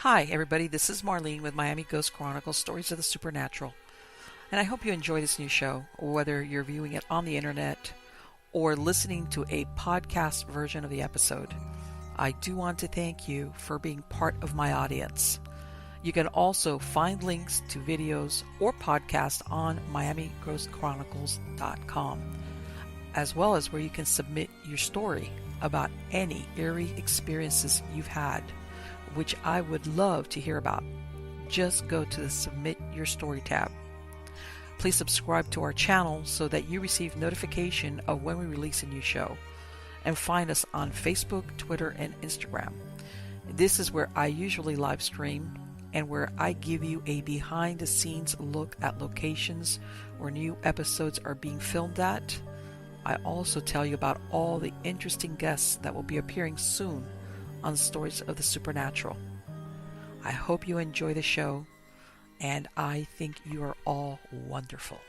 Hi, everybody. This is Marlene with Miami Ghost Chronicles Stories of the Supernatural. And I hope you enjoy this new show, whether you're viewing it on the internet or listening to a podcast version of the episode. I do want to thank you for being part of my audience. You can also find links to videos or podcasts on miamighostchronicles.com, as well as where you can submit your story about any eerie experiences you've had, which I would love to hear about. Just go to the Submit Your Story tab. Please subscribe to our channel so that you receive notification of when we release a new show. And find us on Facebook, Twitter, and Instagram. This is where I usually live stream and where I give you a behind-the-scenes look at locations where new episodes are being filmed at. I also tell you about all the interesting guests that will be appearing soon on Stories of the Supernatural. I hope you enjoy the show, and I think you are all wonderful.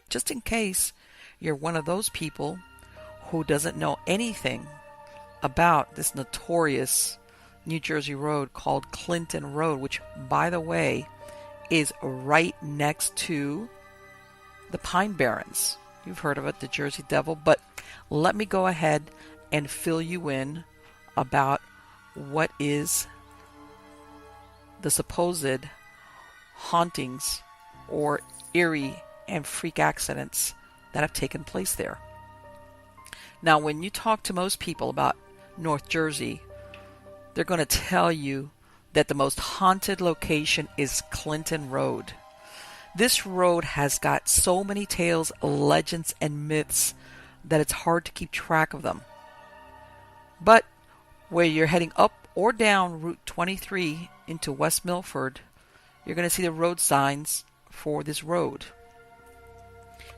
Just in case you're one of those people who doesn't know anything about this notorious New Jersey road called Clinton Road, which, by the way, is right next to the Pine Barrens. You've heard of it, the Jersey Devil, but let me go ahead and fill you in about what is the supposed hauntings or eerie and freak accidents that have taken place there. Now, when you talk to most people about North Jersey, they're going to tell you that the most haunted location is Clinton Road. This road has got so many tales, legends, and myths that it's hard to keep track of them. But where you're heading up or down Route 23 into West Milford, you're going to see the road signs for this road.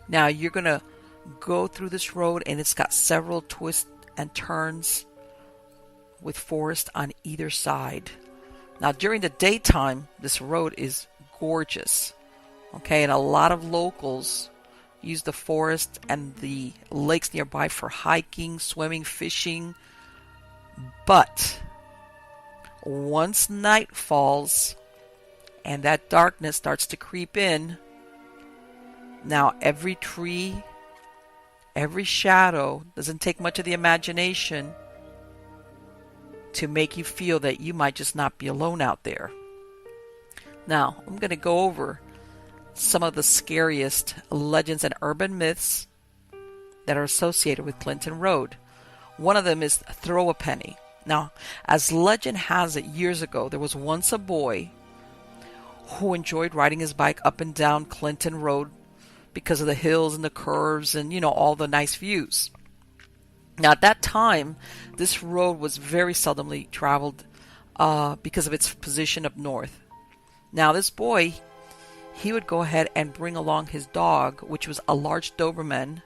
Now, you're going to go through this road, and it's got several twists and turns with forest on either side. Now, during the daytime, this road is gorgeous. Okay, and a lot of locals use the forest and the lakes nearby for hiking, swimming, fishing. But once night falls and that darkness starts to creep in, now every tree, every shadow, doesn't take much of the imagination to make you feel that you might just not be alone out there. Now, I'm going to go over some of the scariest legends and urban myths that are associated with Clinton Road. One of them is throw a penny. Now, as legend has it, years ago, there was once a boy who enjoyed riding his bike up and down Clinton Road because of the hills and the curves and, all the nice views. Now, at that time, this road was very seldomly traveled because of its position up north. Now, this boy, he would go ahead and bring along his dog, which was a large Doberman.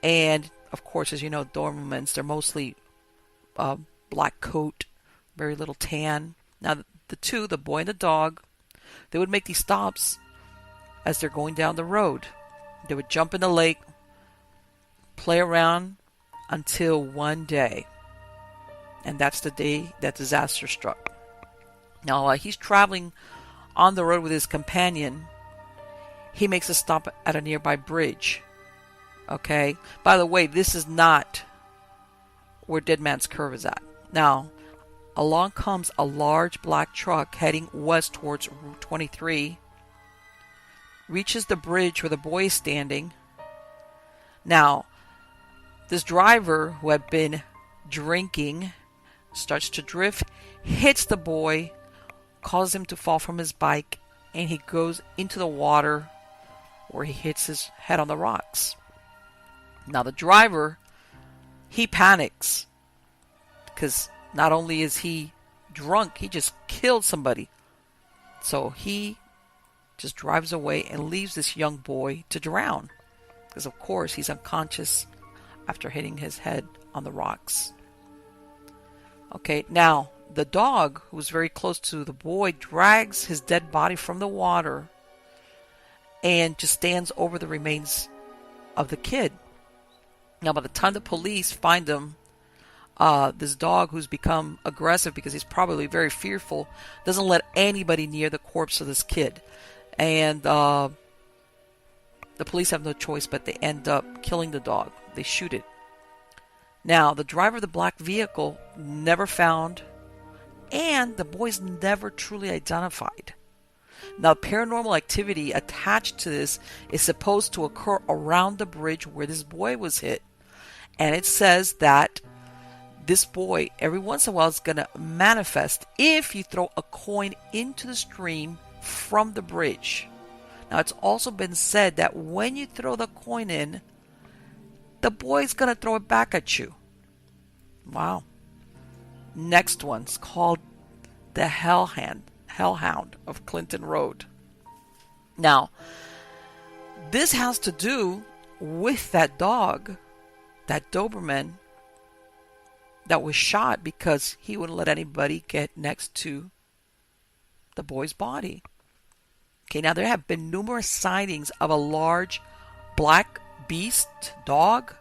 And, of course, as you know, Dobermans, they're mostly black coat, very little tan. Now, the two, the boy and the dog, they would make these stops as they're going down the road. They would jump in the lake, play around until one day. And that's the day that disaster struck. Now, he's traveling on the road with his companion. He makes a stop at a nearby bridge. Okay? By the way, this is not where Dead Man's Curve is at. Now, along comes a large black truck heading west towards Route 23. Reaches the bridge where the boy is standing. Now, this driver who had been drinking starts to drift, hits the boy, causes him to fall from his bike, and he goes into the water where he hits his head on the rocks. Now, the driver, he panics because not only is he drunk, he just killed somebody. So he just drives away and leaves this young boy to drown because, of course, he's unconscious after hitting his head on the rocks. Okay, now the dog, who was very close to the boy, drags his dead body from the water and just stands over the remains of the kid. Now, by the time the police find him, This dog, who's become aggressive because he's probably very fearful, doesn't let anybody near the corpse of this kid. And the police have no choice, but they end up killing the dog. They shoot it. Now, the driver of the black vehicle never found, and the boy's never truly identified. Now, paranormal activity attached to this is supposed to occur around the bridge where this boy was hit. And it says that this boy, every once in a while, is going to manifest if you throw a coin into the stream from the bridge. Now, it's also been said that when you throw the coin in, the boy's going to throw it back at you. Wow. Next one's called the Hellhound of Clinton Road. Now, this has to do with that dog, that Doberman, that was shot because he wouldn't let anybody get next to the boy's body. Okay, now there have been numerous sightings of a large black beast dog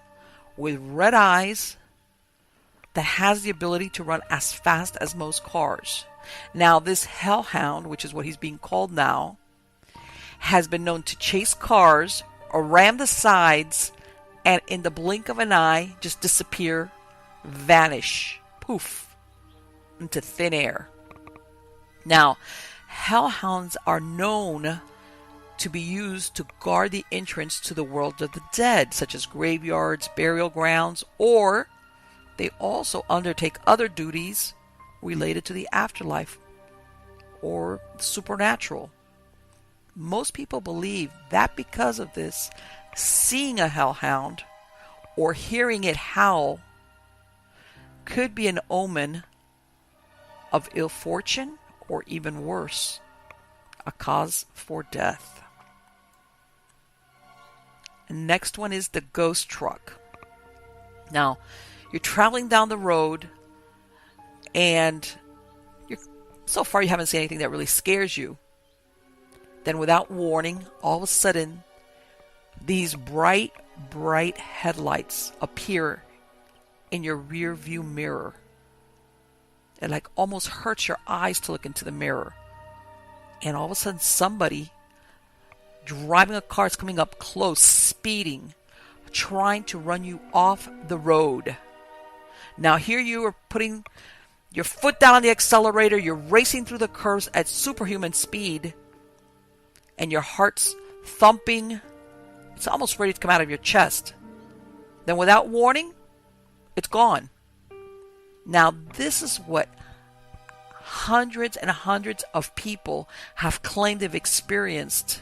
with red eyes that has the ability to run as fast as most cars. Now, this hellhound, which is what he's being called now, has been known to chase cars, or ram the sides, and in the blink of an eye, just disappear, vanish, poof, into thin air. Now, hellhounds are known to be used to guard the entrance to the world of the dead, such as graveyards, burial grounds, or they also undertake other duties related to the afterlife or supernatural. Most people believe that because of this, seeing a hellhound or hearing it howl could be an omen of ill fortune, or even worse, a cause for death. And next one is the ghost truck. Now, you're traveling down the road, and so far you haven't seen anything that really scares you. Then without warning, all of a sudden, these bright headlights appear in your rear view mirror. It like almost hurts your eyes to look into the mirror. And all of a sudden, somebody driving a car is coming up close, speeding, trying to run you off the road. Now here you are putting your foot down on the accelerator, you're racing through the curves at superhuman speed, and your heart's thumping. It's almost ready to come out of your chest. Then without warning, it's gone. Now this is what hundreds and hundreds of people have claimed they've experienced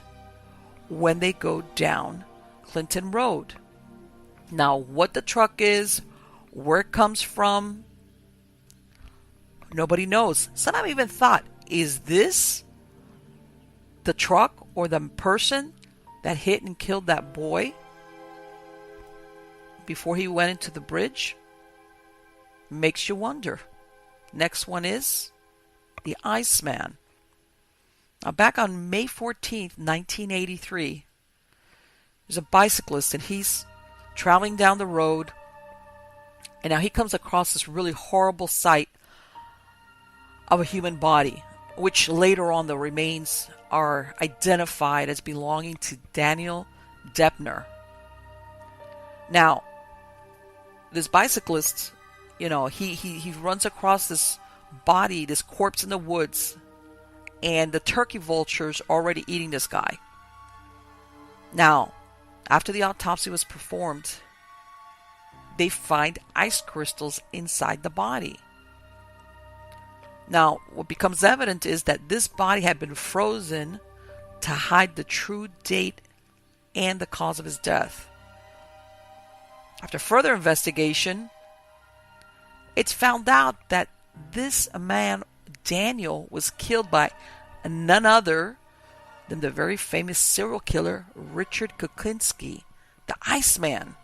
when they go down Clinton Road. Now what the truck is, where it comes from, nobody knows. Some have even thought, is this the truck or the person that hit and killed that boy before he went into the bridge? Makes you wonder. Next one is the Iceman. Now back on May 14th, 1983, there's a bicyclist and he's traveling down the road, and now he comes across this really horrible sight of a human body, which later on the remains are identified as belonging to Daniel Deppner. Now, this bicyclist, he runs across this body, this corpse in the woods, and the turkey vultures are already eating this guy. Now, after the autopsy was performed, they find ice crystals inside the body. Now, what becomes evident is that this body had been frozen to hide the true date and the cause of his death. After further investigation, it's found out that this man, Daniel, was killed by none other than the very famous serial killer Richard Kuklinski, the Iceman,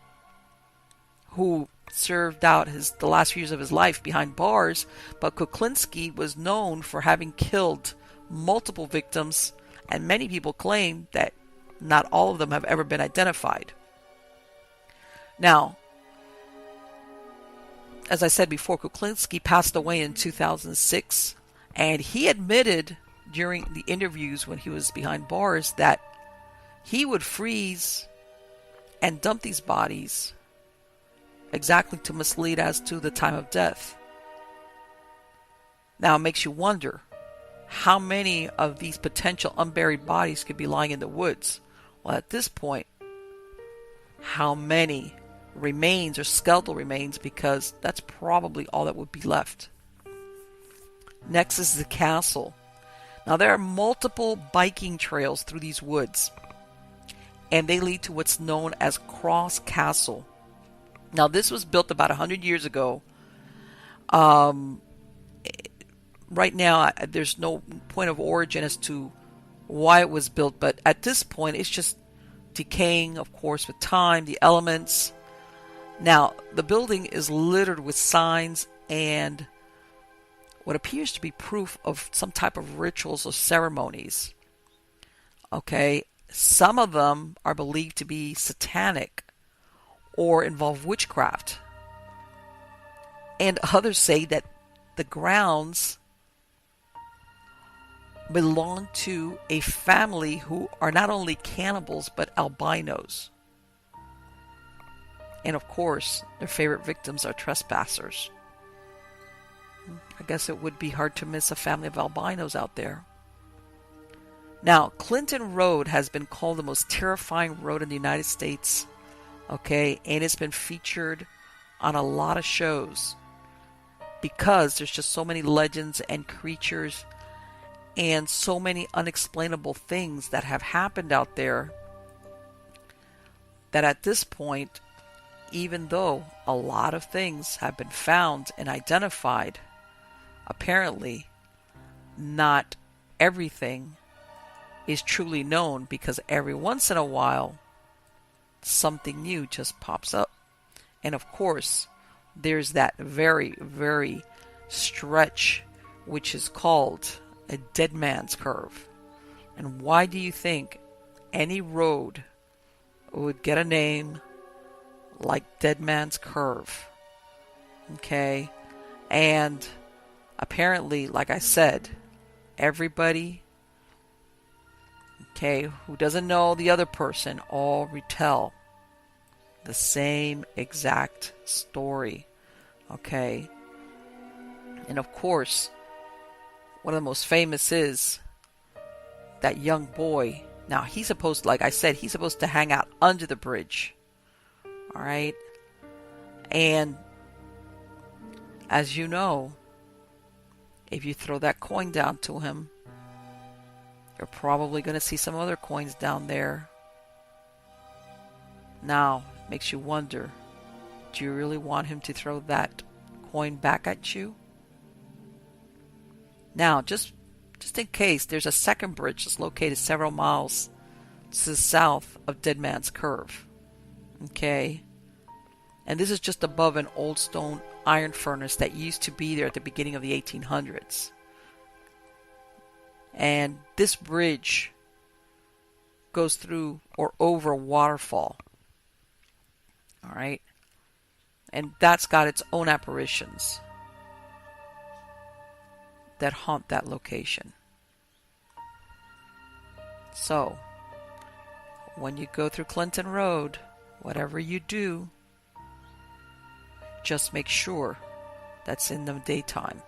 who served out the last few years of his life behind bars. But Kuklinski was known for having killed multiple victims, and many people claim that not all of them have ever been identified. Now, as I said before, Kuklinski passed away in 2006, and he admitted during the interviews when he was behind bars that he would freeze and dump these bodies exactly to mislead as to the time of death. Now it makes you wonder how many of these potential unburied bodies could be lying in the woods. Well, at this point, how many remains or skeletal remains, because that's probably all that would be left. Next is the castle. Now there are multiple biking trails through these woods, and they lead to what's known as Cross Castle. Now this was built about 100 years ago. Right now there's no point of origin as to why it was built, but at this point it's just decaying, of course, with time, the elements. Now the building is littered with signs and what appears to be proof of some type of rituals or ceremonies. Okay, some of them are believed to be satanic or involve witchcraft, and others say that the grounds belong to a family who are not only cannibals but albinos. And of course, their favorite victims are trespassers. I guess it would be hard to miss a family of albinos out there. Now, Clinton Road has been called the most terrifying road in the United States. Okay, and it's been featured on a lot of shows because there's just so many legends and creatures and so many unexplainable things that have happened out there that at this point, even though a lot of things have been found and identified, apparently not everything is truly known, because every once in a while something new just pops up. And of course there's that very, very stretch which is called a dead man's curve. And why do you think any road would get a name like Dead Man's Curve? Okay, and apparently, like I said, everybody, okay, who doesn't know the other person all retell the same exact story. Okay, and of course, one of the most famous is that young boy. Now he's supposed, like I said, he's supposed to hang out under the bridge. All right, and as you know, if you throw that coin down to him, you're probably going to see some other coins down there. Now, it makes you wonder, do you really want him to throw that coin back at you? Now, just in case, there's a second bridge that's located several miles to the south of Dead Man's Curve. Okay? And this is just above an old stone iron furnace that used to be there at the beginning of the 1800s. And this bridge goes through or over a waterfall. Alright? And that's got its own apparitions that haunt that location. So, when you go through Clinton Road, whatever you do, just make sure that's in the daytime.